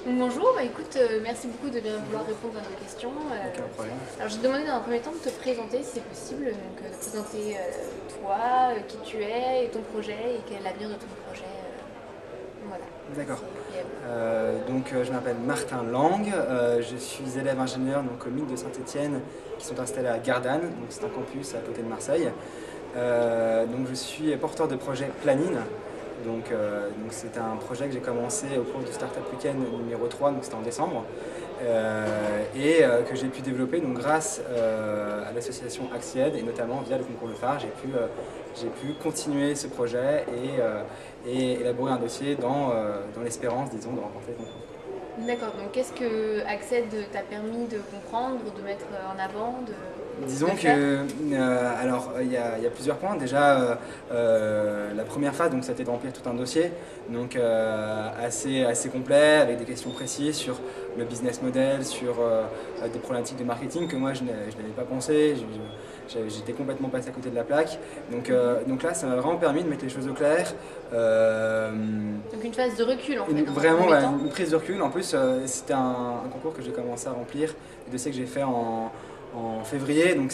Bonjour, écoute, merci beaucoup de bien vouloir répondre à nos questions. Aucun problème. Alors, je vais te demander dans un premier temps de te présenter si c'est possible, de présenter toi, qui tu es et ton projet et quel est l'avenir de ton projet. Voilà, D'accord. c'est briève. Je m'appelle Martin Lang, je suis élève ingénieur donc, au MIT de Saint-Étienne qui sont installés à Gardanne, donc c'est un campus à côté de Marseille. Je suis porteur de projet Planine. C'est un projet que j'ai commencé au cours du Startup Weekend numéro 3, donc c'était en décembre, que j'ai pu développer donc, grâce à l'association Axied et notamment via le concours Le Phare, j'ai pu continuer ce projet et élaborer un dossier dans l'espérance, disons, de remporter le concours. D'accord, donc qu'est-ce que Acced t'a permis de comprendre, de mettre en avant, Disons de que, faire? il y a plusieurs points. Déjà, la première phase, donc, c'était de remplir tout un dossier, donc assez complet, avec des questions précises sur le business model, sur des problématiques de marketing que moi je n'avais pas pensé. J'étais complètement passé à côté de la plaque. Donc là, ça m'a vraiment permis de mettre les choses au clair. Donc une phase de recul en fait, dans un Vraiment, premier temps. une prise de recul. En plus, c'était un concours que j'ai commencé à remplir, des dossiers que j'ai fait en février, donc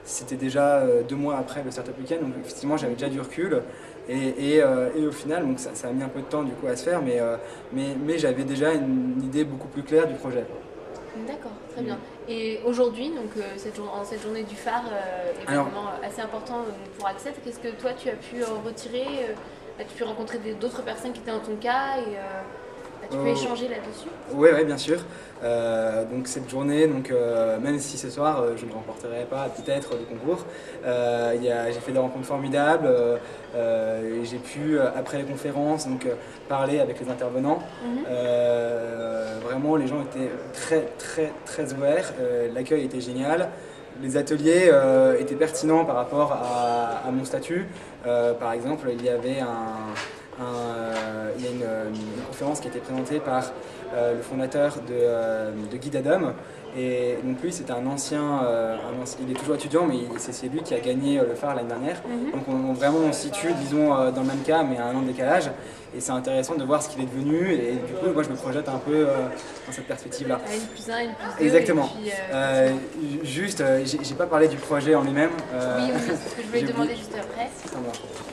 c'était déjà 2 mois après le Startup Weekend, donc effectivement j'avais déjà du recul et au final donc ça a mis un peu de temps du coup à se faire, mais j'avais déjà une idée beaucoup plus claire du projet. D'accord, très bien. Et aujourd'hui, donc en cette journée du phare, Alors, événement assez important pour Acced, qu'est-ce que toi tu as pu retirer as-tu pu rencontrer d'autres personnes qui étaient dans ton cas et as-tu pu euh, échanger là-dessus? ouais, ouais, bien sûr. Donc cette journée, même si ce soir je ne remporterai pas peut-être le concours, j'ai fait des rencontres formidables. Et j'ai pu, après les conférences, parler avec les intervenants. Mhm. Vraiment, les gens étaient très, très, très ouverts. L'accueil était génial. Les ateliers étaient pertinents par rapport à mon statut. Par exemple, il y a une conférence qui a été présentée par le fondateur de Guide Adam. Et donc lui, c'était il est toujours étudiant, mais c'est lui qui a gagné le phare l'année dernière. Mhm. Donc vraiment, on se situe, disons, dans le même cas, mais à un an de décalage. Et c'est intéressant de voir ce qu'il est devenu. Et du coup, moi, je me projette un peu dans cette perspective-là. À N+1, N+2, Exactement. et puis Euh, Juste, j'ai pas parlé du projet en lui-même. oui, oui, c'est ce que je voulais J'ai oublié. demander juste après. Ça marche.